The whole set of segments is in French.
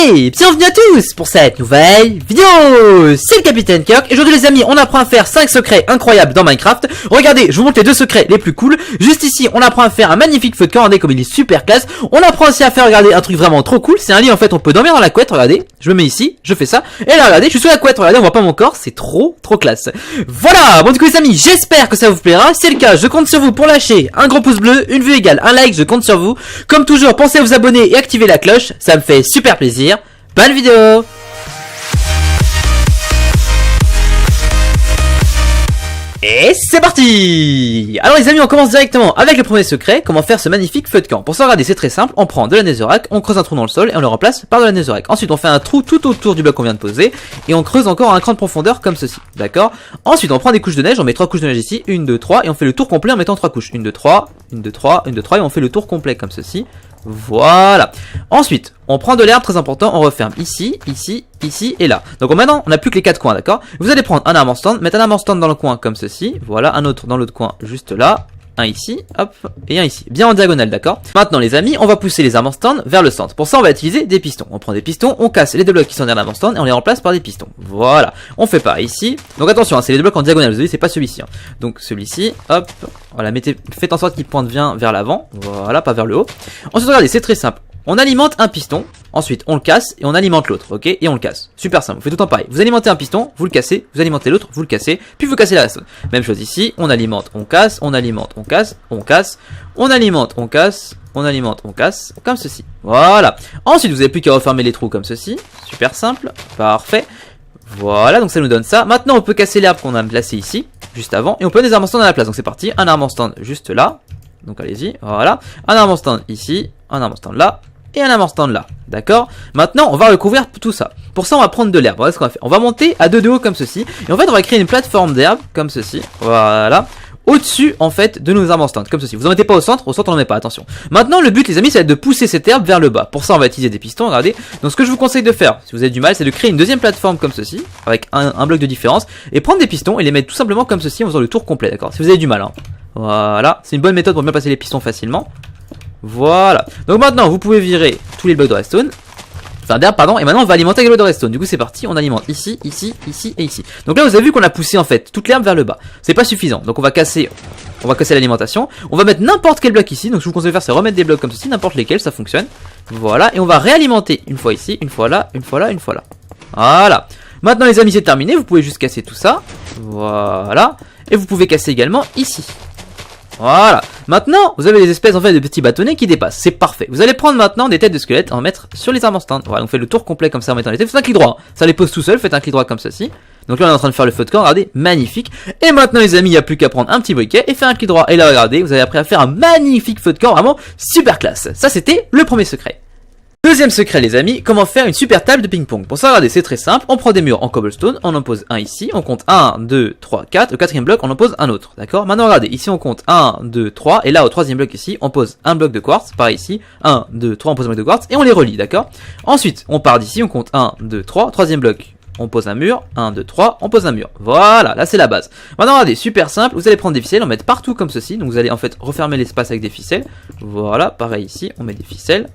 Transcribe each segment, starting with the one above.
Et bienvenue à tous pour cette nouvelle vidéo. C'est le Capitaine Kirk et aujourd'hui les amis on apprend à faire 5 secrets incroyables dans Minecraft. Regardez, je vous montre les 2 secrets les plus cool. Juste ici on apprend à faire un magnifique feu de camp, regardez comme il est super classe. On apprend aussi à faire, regardez, un truc vraiment trop cool. C'est un lit en fait, on peut dormir dans la couette, regardez. Je me mets ici, je fais ça. Et là regardez, je suis sous la couette, regardez, on voit pas mon corps, c'est trop classe. Voilà, bon du coup les amis, j'espère que ça vous plaira. Si c'est le cas, je compte sur vous pour lâcher un gros pouce bleu, une vue égale un like, je compte sur vous. Comme toujours, pensez à vous abonner et activer la cloche, ça me fait super plaisir. Bonne vidéo. Et c'est parti. Alors les amis, on commence directement avec le premier secret, comment faire ce magnifique feu de camp. Pour ça, regardez, c'est très simple, on prend de la netherrack, on creuse un trou dans le sol et on le remplace par de la netherrack. Ensuite, on fait un trou tout autour du bloc qu'on vient de poser et on creuse encore un cran de profondeur comme ceci, d'accord. Ensuite, on prend des couches de neige, on met 3 couches de neige ici, 1, 2, 3 et on fait le tour complet en mettant 3 couches. 1, 2, 3, 1, 2, 3, 1, 2, 3 et on fait le tour complet comme ceci. Voilà. Ensuite, on prend de l'herbe, très important, on referme ici, ici, ici et là. Donc maintenant, on n'a plus que les 4 coins, d'accord. Vous allez prendre un armor stand, mettre un armor stand dans le coin comme ceci. Voilà, un autre dans l'autre coin juste là. Un ici, hop, et un ici, bien en diagonale, d'accord. Maintenant les amis, on va pousser les armor stands vers le centre. Pour ça, on va utiliser des pistons. On prend des pistons, on casse les 2 blocs qui sont derrière l'armor stand et on les remplace par des pistons. Voilà, on fait pareil ici. Donc attention, hein, c'est les 2 blocs en diagonale, vous avez vu, c'est pas celui-ci. Hein. Donc celui-ci, hop, voilà, faites en sorte qu'il pointe bien vers l'avant, voilà, pas vers le haut. Ensuite, regardez, c'est très simple. On alimente un piston, ensuite on le casse et on alimente l'autre, ok, et on le casse. Super simple, vous faites tout le temps pareil. Vous alimentez un piston, vous le cassez, vous alimentez l'autre, vous le cassez, puis vous cassez la reste. Même chose ici, on alimente, on casse, on alimente, on casse, on casse, on alimente, on casse, on alimente, on casse, comme ceci. Voilà. Ensuite, vous n'avez plus qu'à refermer les trous comme ceci. Super simple, parfait. Voilà, donc ça nous donne ça. Maintenant, on peut casser l'herbe qu'on a placé ici, juste avant, et on peut mettre des armor stands à la place. Donc c'est parti, un armor stand juste là. Donc allez-y, voilà. Un armor stand ici, un armor stand là. Et un armor stand là, d'accord. Maintenant, on va recouvrir tout ça. Pour ça, on va prendre de l'herbe. Voilà ce qu'on va faire. On va monter à 2 de haut comme ceci. Et en fait, on va créer une plateforme d'herbe comme ceci. Voilà. Au-dessus, en fait, de nos armor stands, comme ceci. Vous en mettez pas au centre on n'en met pas, attention. Maintenant, le but, les amis, ça va être de pousser cette herbe vers le bas. Pour ça, on va utiliser des pistons, regardez. Donc, ce que je vous conseille de faire, si vous avez du mal, c'est de créer une deuxième plateforme comme ceci, avec un bloc de différence, et prendre des pistons et les mettre tout simplement comme ceci en faisant le tour complet, d'accord. Si vous avez du mal, hein. Voilà. C'est une bonne méthode pour bien placer les pistons facilement. Voilà. Donc maintenant, vous pouvez virer tous les blocs de redstone. Enfin d'herbe, pardon. Et maintenant, on va alimenter avec le bloc de redstone. Du coup, c'est parti. On alimente ici, ici, ici et ici. Donc là, vous avez vu qu'on a poussé en fait toute l'herbe vers le bas. C'est pas suffisant. Donc on va casser l'alimentation. On va mettre n'importe quel bloc ici. Donc ce que je vous conseille de faire, c'est remettre des blocs comme ceci, n'importe lesquels, ça fonctionne. Voilà. Et on va réalimenter une fois ici, une fois là, une fois là, une fois là. Voilà. Maintenant, les amis, c'est terminé. Vous pouvez juste casser tout ça. Voilà. Et vous pouvez casser également ici. Voilà. Maintenant, vous avez des espèces en fait de petits bâtonnets qui dépassent. C'est parfait. Vous allez prendre maintenant des têtes de squelettes et en mettre sur les armor stands. Voilà, donc faites le tour complet comme ça en mettant les têtes. Faites un clic droit. Ça les pose tout seul. Faites un clic droit comme ceci. Donc là, on est en train de faire le feu de camp. Regardez, magnifique. Et maintenant, les amis, il n'y a plus qu'à prendre un petit briquet et faire un clic droit. Et là, regardez, vous avez appris à faire un magnifique feu de camp. Vraiment super classe. Ça, c'était le premier secret. Deuxième secret les amis, comment faire une super table de ping-pong. Pour ça, regardez, c'est très simple, on prend des murs en cobblestone, on en pose un ici, on compte 1, 2, 3, 4, au 4e bloc on en pose un autre, d'accord. Maintenant regardez, ici on compte 1, 2, 3, et là au 3e bloc ici, on pose un bloc de quartz, pareil ici, 1, 2, 3, on pose un bloc de quartz, et on les relie, d'accord. Ensuite, on part d'ici, on compte 1, 2, 3, 3e bloc, on pose un mur, 1, 2, 3, on pose un mur. Voilà, là c'est la base. Maintenant regardez, super simple, vous allez prendre des ficelles, en mettre partout comme ceci, donc vous allez en fait refermer l'espace avec des ficelles. Voilà, pareil ici, on met des ficelles.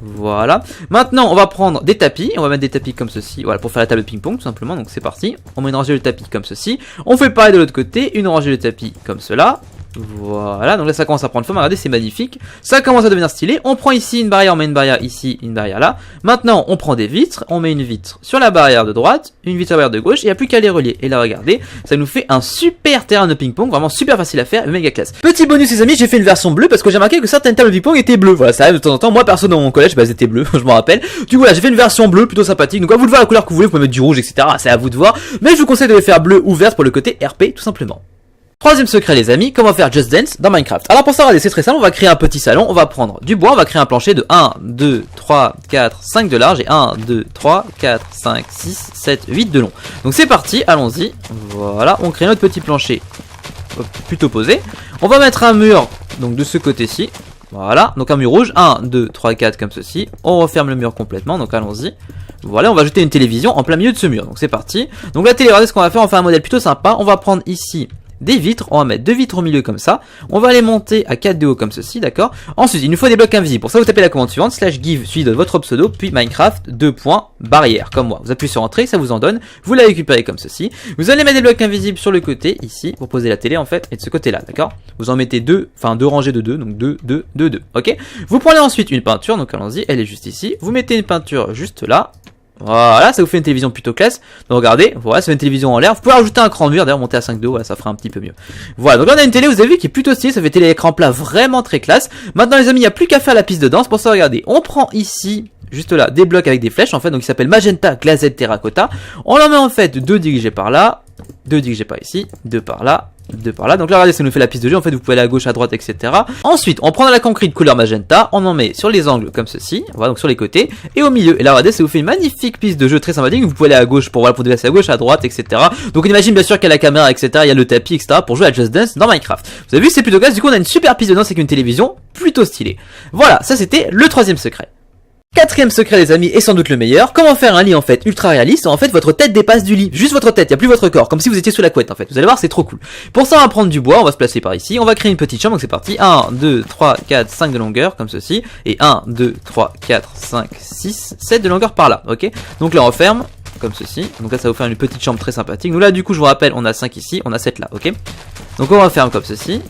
Voilà. Maintenant, on va prendre des tapis. On va mettre des tapis comme ceci. Voilà, pour faire la table de ping-pong, tout simplement. Donc, c'est parti. On met une rangée de tapis comme ceci. On fait pareil de l'autre côté. Une rangée de tapis comme cela. Voilà. Donc là, ça commence à prendre forme. Regardez, c'est magnifique. Ça commence à devenir stylé. On prend ici une barrière. On met une barrière ici, une barrière là. Maintenant, on prend des vitres. On met une vitre sur la barrière de droite. Une vitre sur la barrière de gauche. Il n'y a plus qu'à les relier. Et là, regardez. Ça nous fait un super terrain de ping-pong. Vraiment super facile à faire. Méga classe. Petit bonus, les amis. J'ai fait une version bleue parce que j'ai remarqué que certaines tables de ping-pong étaient bleues. Voilà, ça arrive de temps en temps. Moi, perso, dans mon collège, bah, elles étaient bleues. Je m'en rappelle. Du coup, là, j'ai fait une version bleue plutôt sympathique. Donc, à vous de voir la couleur que vous voulez. Vous pouvez mettre du rouge, etc. C'est à vous de voir. Mais je vous conseille de les faire bleu ou verte pour le côté RP, tout simplement. Troisième secret les amis, comment faire Just Dance dans Minecraft. Alors pour ça, regardez, c'est très simple, on va créer un petit salon, on va prendre du bois, on va créer un plancher de 1, 2, 3, 4, 5 de large et 1, 2, 3, 4, 5, 6, 7, 8 de long. Donc c'est parti, allons-y, voilà, on crée notre petit plancher plutôt posé. On va mettre un mur, donc de ce côté-ci, voilà, donc un mur rouge, 1, 2, 3, 4 comme ceci. On referme le mur complètement, donc allons-y. Voilà, on va ajouter une télévision en plein milieu de ce mur, donc c'est parti. Donc la télé, regardez ce qu'on va faire, on va faire un modèle plutôt sympa, on va prendre ici des vitres, on va mettre 2 vitres au milieu comme ça, on va les monter à 4 de haut comme ceci, d'accord. Ensuite, il nous faut des blocs invisibles, pour ça vous tapez la commande suivante, /give suivi de votre pseudo, puis Minecraft, barrière, comme moi. Vous appuyez sur entrée, ça vous en donne, vous la récupérez comme ceci, vous allez mettre des blocs invisibles sur le côté, ici, pour poser la télé en fait, et de ce côté là, d'accord. Vous en mettez 2 rangées de 2, donc 2, 2, 2, 2, ok. Vous prenez ensuite une peinture, donc allons-y, elle est juste ici, vous mettez une peinture juste là. Voilà, ça vous fait une télévision plutôt classe. Donc regardez, voilà, ça fait une télévision en l'air. Vous pouvez rajouter un cran de mur, d'ailleurs monter à 5 de haut, voilà, ça fera un petit peu mieux. Voilà, donc là on a une télé, vous avez vu, qui est plutôt stylée, ça fait télé écran plat vraiment très classe. Maintenant les amis, il n'y a plus qu'à faire la piste de danse. Pour ça, regardez, on prend ici, juste là, des blocs avec des flèches en fait, donc il s'appelle Magenta, Glazed, Terracotta. On en met en fait 2 dirigés par là, 2 dirigés par ici, 2 par là, 2 par là. Donc là regardez, ça nous fait la piste de jeu, en fait vous pouvez aller à gauche, à droite, etc. Ensuite on prend de la concrète couleur magenta, on en met sur les angles comme ceci, voilà, donc sur les côtés, et au milieu. Et là regardez, ça vous fait une magnifique piste de jeu très sympathique. Vous pouvez aller à gauche pour, voilà, pour déplacer à gauche, à droite, etc. Donc on imagine bien sûr qu'il y a la caméra, etc. Il y a le tapis, etc. pour jouer à Just Dance dans Minecraft. Vous avez vu, c'est plutôt classe. Du coup on a une super piste de danse avec une télévision plutôt stylée. Voilà, ça c'était le 3e secret. 4e secret les amis, et sans doute le meilleur, comment faire un lit en fait ultra réaliste, où en fait votre tête dépasse du lit, juste votre tête, il n'y a plus votre corps, comme si vous étiez sous la couette en fait, vous allez voir c'est trop cool. Pour ça on va prendre du bois, on va se placer par ici, on va créer une petite chambre, donc c'est parti, 1, 2, 3, 4, 5 de longueur, comme ceci, et 1, 2, 3, 4, 5, 6, 7 de longueur par là, ok. Donc là on ferme, comme ceci, donc là ça va vous faire une petite chambre très sympathique, nous là du coup je vous rappelle, on a 5 ici, on a 7 là, ok. Donc on referme comme ceci.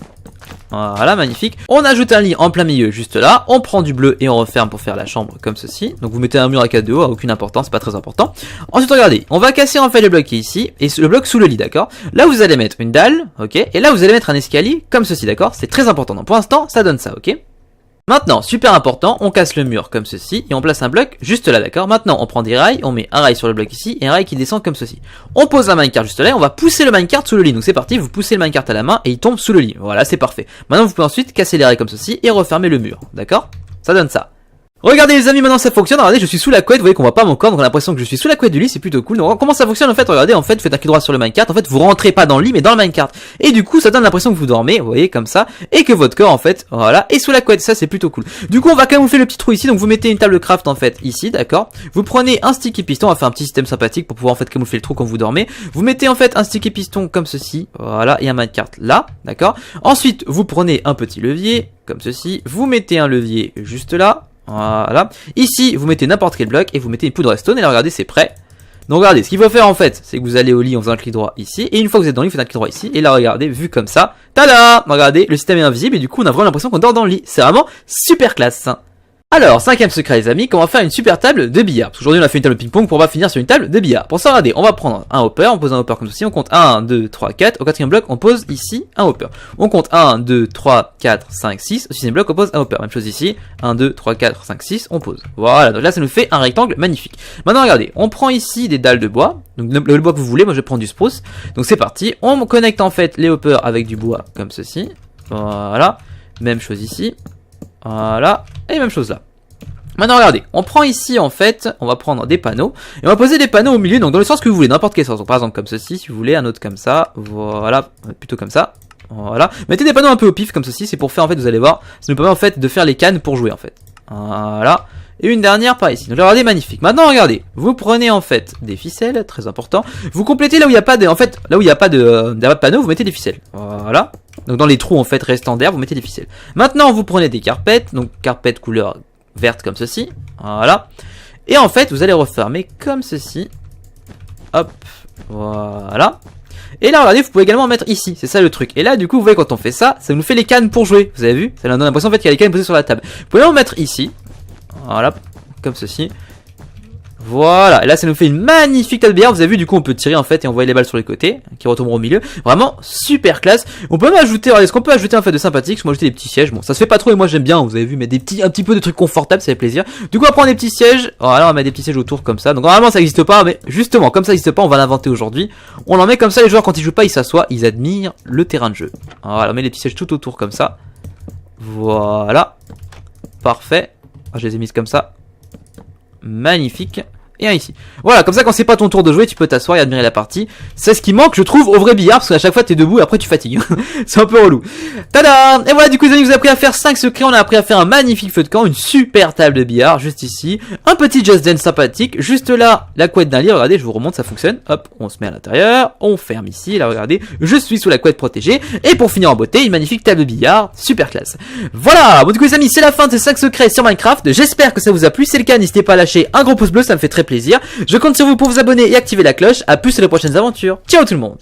Voilà, magnifique. On ajoute un lit en plein milieu juste là, on prend du bleu et on referme pour faire la chambre comme ceci. Donc vous mettez un mur à 4 de haut, aucune importance, c'est pas très important. Ensuite regardez, on va casser en fait le bloc qui est ici, et le bloc sous le lit, d'accord. Là vous allez mettre une dalle, ok, et là vous allez mettre un escalier comme ceci, d'accord. C'est très important, donc pour l'instant ça donne ça, ok. Maintenant, super important, on casse le mur comme ceci et on place un bloc juste là, d'accord. Maintenant, on prend des rails, on met un rail sur le bloc ici et un rail qui descend comme ceci. On pose la minecart juste là et on va pousser le minecart sous le lit. Donc c'est parti, vous poussez le minecart à la main et il tombe sous le lit. Voilà, c'est parfait. Maintenant, vous pouvez ensuite casser les rails comme ceci et refermer le mur, d'accord. Ça donne ça. Regardez les amis, maintenant ça fonctionne. Regardez, je suis sous la couette, vous voyez qu'on voit pas mon corps, donc on a l'impression que je suis sous la couette du lit, c'est plutôt cool. Donc comment ça fonctionne en fait? Regardez, en fait, vous faites un clic droit sur le minecart, en fait, vous rentrez pas dans le lit mais dans le minecart. Et du coup, ça donne l'impression que vous dormez, vous voyez, comme ça, et que votre corps en fait, voilà, est sous la couette. Ça c'est plutôt cool. Du coup, on va camoufler le petit trou ici, donc vous mettez une table de craft en fait ici, d'accord. Vous prenez un sticky piston, on va faire un petit système sympathique pour pouvoir en fait camoufler le trou quand vous dormez. Vous mettez en fait un sticky piston comme ceci, voilà, et un minecart là, d'accord. Ensuite, vous prenez un petit levier comme ceci, vous mettez un levier juste là. Voilà. Ici, vous mettez n'importe quel bloc et vous mettez une poudre redstone. Et là, regardez, c'est prêt. Donc, regardez, ce qu'il faut faire en fait, c'est que vous allez au lit en faisant un clic droit ici. Et une fois que vous êtes dans le lit, vous faites un clic droit ici. Et là, regardez, vu comme ça, tada! Regardez, le système est invisible et du coup, on a vraiment l'impression qu'on dort dans le lit. C'est vraiment super classe. Alors, 5e secret les amis, comment faire une super table de billard. Parce qu'aujourd'hui on a fait une table de ping-pong, pour on va finir sur une table de billard. Pour ça, regardez, on va prendre un hopper, on pose un hopper comme ceci, on compte 1, 2, 3, 4, au 4e bloc on pose ici un hopper. On compte 1, 2, 3, 4, 5, 6, au 6e bloc on pose un hopper. Même chose ici, 1, 2, 3, 4, 5, 6, on pose. Voilà, donc là ça nous fait un rectangle magnifique. Maintenant regardez, on prend ici des dalles de bois, donc le bois que vous voulez, moi je vais prendre du spruce. Donc c'est parti, on connecte en fait les hoppers avec du bois comme ceci. Voilà, même chose ici. Voilà, et même chose là. Maintenant regardez, on prend ici en fait, on va prendre des panneaux, et on va poser des panneaux au milieu, donc dans le sens que vous voulez, n'importe quel sens, donc par exemple comme ceci, si vous voulez, un autre comme ça, voilà, plutôt comme ça, voilà, mettez des panneaux un peu au pif comme ceci, c'est pour faire en fait, vous allez voir, ça nous permet en fait de faire les cannes pour jouer en fait, voilà, et une dernière par ici, donc regardez, magnifique. Maintenant regardez, vous prenez en fait des ficelles, très important, vous complétez là où il n'y a pas de, en fait, là où il n'y a pas de panneaux, vous mettez des ficelles, voilà, donc dans les trous en fait restants d'air, vous mettez des ficelles. Maintenant vous prenez des carpettes, donc carpettes couleur verte comme ceci, voilà, et en fait vous allez refermer comme ceci, hop, voilà, et là regardez, vous pouvez également en mettre ici, c'est ça le truc, et là du coup vous voyez quand on fait ça, ça nous fait les cannes pour jouer, vous avez vu, ça nous donne l'impression en fait qu'il y a les cannes posées sur la table. Vous pouvez en mettre ici, voilà, comme ceci, voilà, et là ça nous fait une magnifique table de billard, vous avez vu, du coup on peut tirer en fait et envoyer les balles sur les côtés, qui retomberont au milieu, vraiment super classe. On peut même ajouter, regardez, ce qu'on peut ajouter en fait de sympathique, c'est qu'on peut ajouter des petits sièges, bon ça se fait pas trop et moi j'aime bien, vous avez vu, mais un petit peu de trucs confortables, ça fait plaisir. Du coup on va prendre des petits sièges, voilà, on va mettre des petits sièges autour comme ça, donc normalement ça n'existe pas, mais justement, comme ça n'existe pas, on va l'inventer aujourd'hui. On en met comme ça, les joueurs quand ils jouent pas, ils s'assoient, ils admirent le terrain de jeu. Voilà, on met les petits sièges tout autour comme ça, voilà, parfait, je les ai mis comme ça. Magnifique. et un ici. Voilà, comme ça quand c'est pas ton tour de jouer, tu peux t'asseoir et admirer la partie. C'est ce qui manque, je trouve, au vrai billard, parce qu'à chaque fois t'es debout et après tu fatigues. C'est un peu relou. Tada! Et voilà, du coup les amis, vous avez appris à faire 5 secrets, on a appris à faire un magnifique feu de camp, une super table de billard, juste ici. Un petit Just Dance sympathique, juste là, la couette d'un lit, regardez, je vous remonte, ça fonctionne. Hop, on se met à l'intérieur, on ferme ici, là regardez, je suis sous la couette protégée. Et pour finir en beauté, une magnifique table de billard, super classe. Voilà, bon du coup les amis, c'est la fin de ces 5 secrets sur Minecraft. J'espère que ça vous a plu, si c'est le cas, n'hésitez pas à lâcher un gros pouce bleu, ça me fait très plaisir. Je compte sur vous pour vous abonner et activer la cloche. A plus sur les prochaines aventures. Ciao tout le monde.